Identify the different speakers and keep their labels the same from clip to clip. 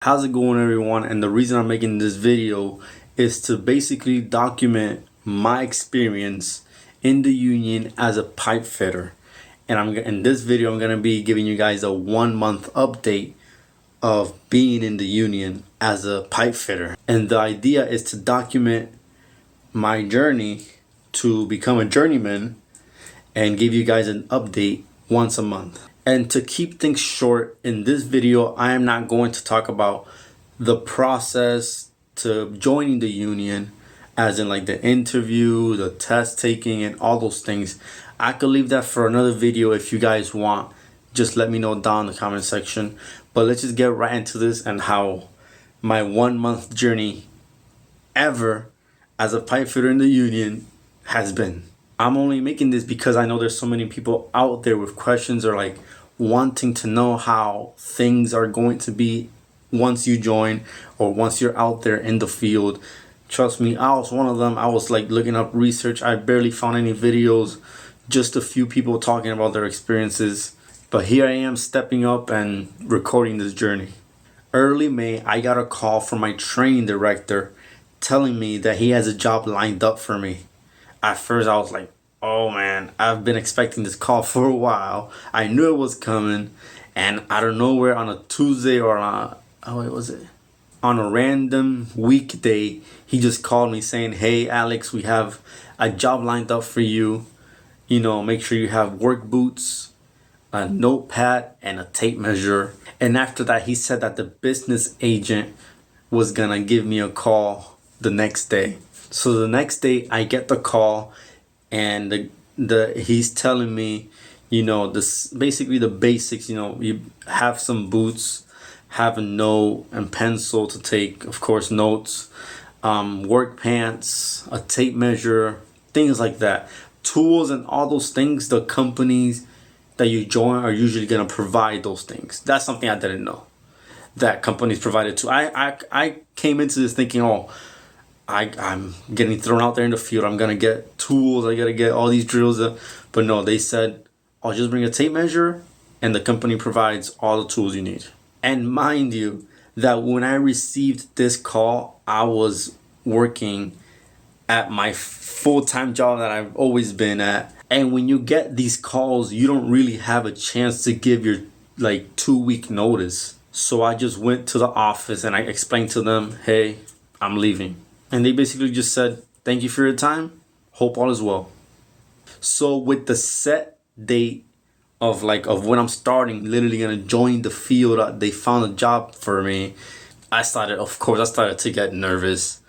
Speaker 1: How's it going, everyone? And the reason I'm making this video is to basically document my experience in the union as a pipe fitter. And in this video, I'm going to be giving you guys a 1 month update of being in the union as a pipe fitter. And the idea is to document my journey to become a journeyman and give you guys an update once a month. And to keep things short, in this video, I am not going to talk about the process to joining the union, as in like the interview, the test taking, and all those things. I could leave that for another video if you guys want. Just let me know down in the comment section. But let's just get right into this and how my 1 month journey ever as a pipe fitter in the union has been. I'm only making this because I know there's so many people out there with questions or like wanting to know how things are going to be once you join or once you're out there in the field. Trust me, I was one of them. I was like looking up research. I barely found any videos, just a few people talking about their experiences. But here I am stepping up and recording this journey. Early May, I got a call from my training director telling me that he has a job lined up for me. At first I was like, oh man, I've been expecting this call for a while. I knew it was coming, and out of nowhere on a Tuesday or on a random weekday, he just called me saying, hey Alex, we have a job lined up for you. You know, make sure you have work boots, a notepad, and a tape measure. And after that, he said that the business agent was gonna give me a call the next day. So the next day I get the call, and he's telling me, you know, this basically the basics. You know, you have some boots, have a note and pencil to take, of course, notes, work pants, a tape measure, things like that. Tools and all those things, the companies that you join are usually gonna provide those things. That's something I didn't know that companies provided too. I came into this thinking, oh, I'm getting thrown out there in the field. I'm going to get tools. I got to get all these drills. But no, they said, I'll just bring a tape measure and the company provides all the tools you need. And mind you, that when I received this call, I was working at my full-time job that I've always been at. And when you get these calls, you don't really have a chance to give your like 2-week notice. So I just went to the office and I explained to them, hey, I'm leaving. And they basically just said, thank you for your time. Hope all is well. So with the set date of when I'm starting, literally gonna join the field, they found a job for me. I started to get nervous.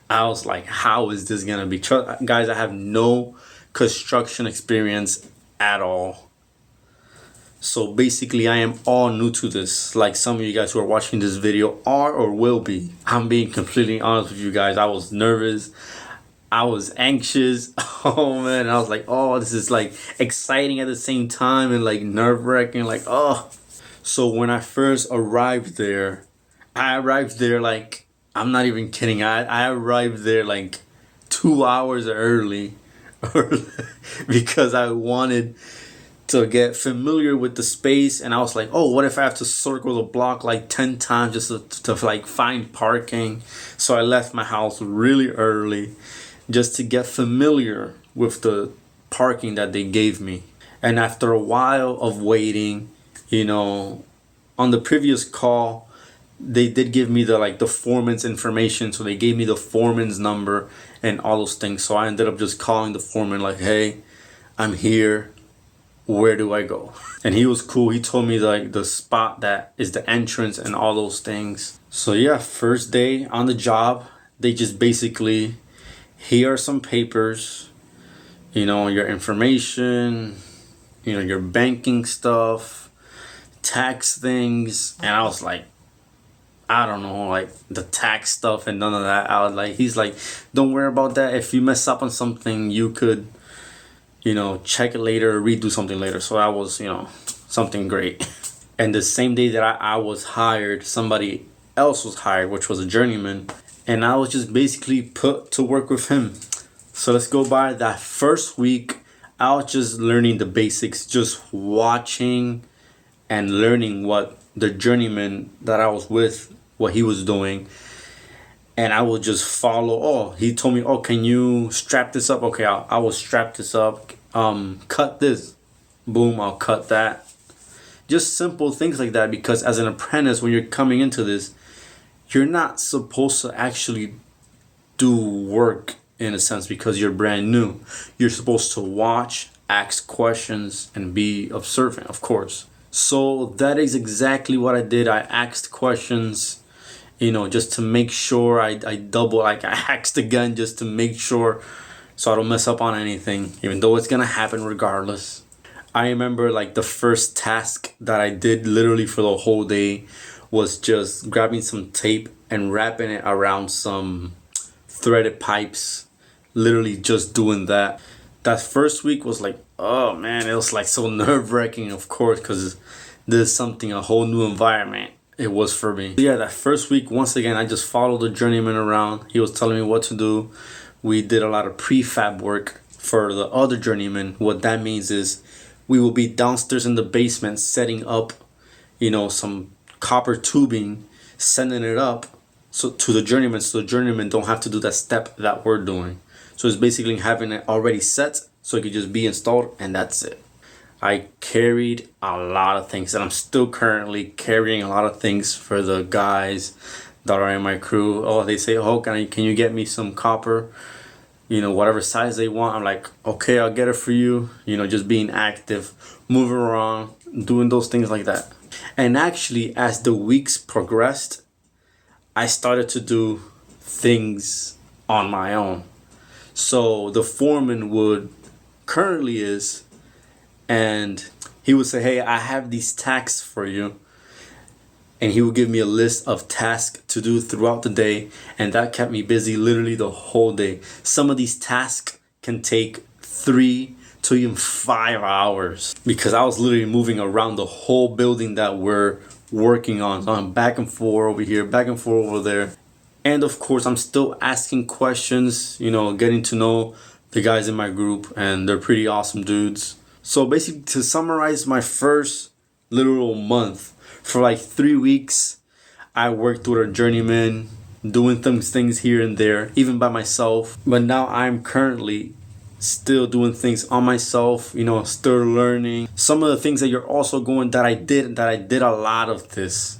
Speaker 1: I was like, how is this gonna be? Guys, I have no construction experience at all. So basically, I am all new to this. Like some of you guys who are watching this video are or will be. I'm being completely honest with you guys. I was nervous. I was anxious. Oh man, I was like, oh, this is like exciting at the same time and like nerve-wracking. Like, oh. So when I first arrived there, like, I'm not even kidding. I arrived there like 2 hours early because I wanted to get familiar with the space. And I was like, oh, what if I have to circle the block like 10 times just to like find parking? So I left my house really early just to get familiar with the parking that they gave me. And after a while of waiting, you know, on the previous call, they did give me the foreman's information. So they gave me the foreman's number and all those things. So I ended up just calling the foreman like, hey, I'm here. Where do I go? And he was cool. He told me like the spot that is the entrance and all those things. So yeah, first day on the job, they just basically, here are some papers, you know, your information, you know, your banking stuff, tax things. And I was like, I don't know, like the tax stuff and none of that. I was like, he's like, don't worry about that. If you mess up on something, you could, you know, check it later or redo something later. So that was, you know, something great. And the same day that I was hired, somebody else was hired, which was a journeyman. And I was just basically put to work with him. So let's go by that first week. I was just learning the basics, just watching and learning what the journeyman that I was with what he was doing, and I will just follow. Oh, he told me, oh, can you strap this up? Okay, I will strap this up. Cut this. Boom, I'll cut that. Just simple things like that, because as an apprentice, when you're coming into this, you're not supposed to actually do work in a sense because you're brand new. You're supposed to watch, ask questions, and be observant, of course. So that is exactly what I did. I asked questions, just to make sure. I asked again just to make sure, so I don't mess up on anything, even though it's gonna happen regardless. I remember like the first task that I did literally for the whole day was just grabbing some tape and wrapping it around some threaded pipes. Literally just doing that. That first week was like, oh man, it was like so nerve-wracking, of course, because this is something, a whole new environment. It was for me. Yeah, that first week, once again, I just followed the journeyman around. He was telling me what to do. We did a lot of prefab work for the other journeyman. What that means is we will be downstairs in the basement setting up, some copper tubing, sending it up to the journeyman, so the journeyman don't have to do that step that we're doing. So it's basically having it already set so it could just be installed, and that's it. I carried a lot of things, and I'm still currently carrying a lot of things for the guys that are in my crew. Oh, they say, oh, can you get me some copper? Whatever size they want. I'm like, okay, I'll get it for you. Just being active, moving around, doing those things like that. And actually, as the weeks progressed, I started to do things on my own. So the foreman currently is, and he would say, hey, I have these tasks for you. And he would give me a list of tasks to do throughout the day. And that kept me busy literally the whole day. Some of these tasks can take 3 to even 5 hours, because I was literally moving around the whole building that we're working on. So I'm back and forth over here, back and forth over there. And of course, I'm still asking questions, getting to know the guys in my group, and they're pretty awesome dudes. So basically, to summarize my first literal month, for like 3 weeks, I worked with a journeyman, doing things here and there, even by myself. But now I'm currently still doing things on myself, still learning. Some of the things that you're also going that I did a lot of this,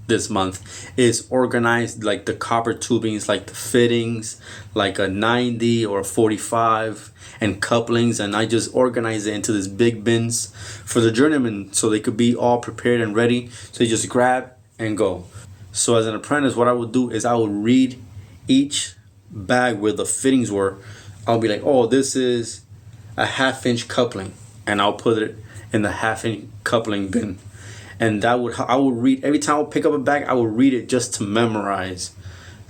Speaker 1: this month, is organized like the copper tubings, like the fittings, like a 90 or a 45, and couplings, and I just organize it into these big bins for the journeyman so they could be all prepared and ready. So you just grab and go. So as an apprentice, what I would do is I would read each bag where the fittings were. I'll be like, oh, this is a 1/2 inch coupling, and I'll put it in the 1/2 inch coupling bin. And I would read every time I would pick up a bag. I would read it just to memorize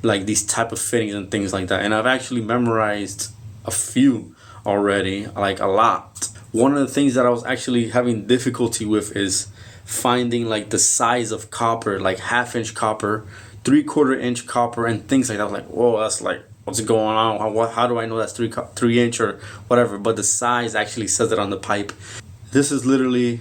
Speaker 1: like these type of fittings and things like that. And I've actually memorized a few already, like a lot. One of the things that I was actually having difficulty with is finding like the size of copper, like 1/2 inch copper, 3/4 inch copper, and things like that. I was like, whoa, that's like, what's going on? How do I know that's 3 inch or whatever? But the size actually says it on the pipe. This is literally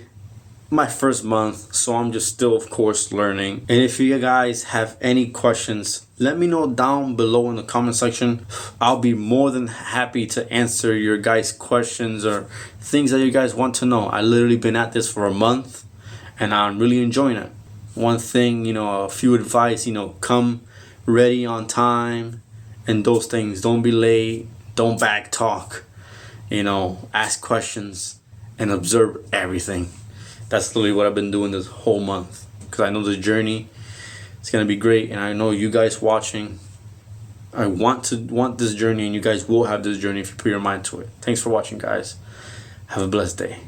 Speaker 1: my first month, so I'm just still, of course, learning. And if you guys have any questions, let me know down below in the comment section. I'll be more than happy to answer your guys' questions or things that you guys want to know. I literally been at this for a month, and I'm really enjoying it. One thing, a few advice, come ready on time and those things. Don't be late, don't back talk, ask questions and observe everything. That's literally what I've been doing this whole month, because I know the journey is going to be great, and I know you guys watching, I want this journey, and you guys will have this journey if you put your mind to it. Thanks for watching, guys. Have a blessed day.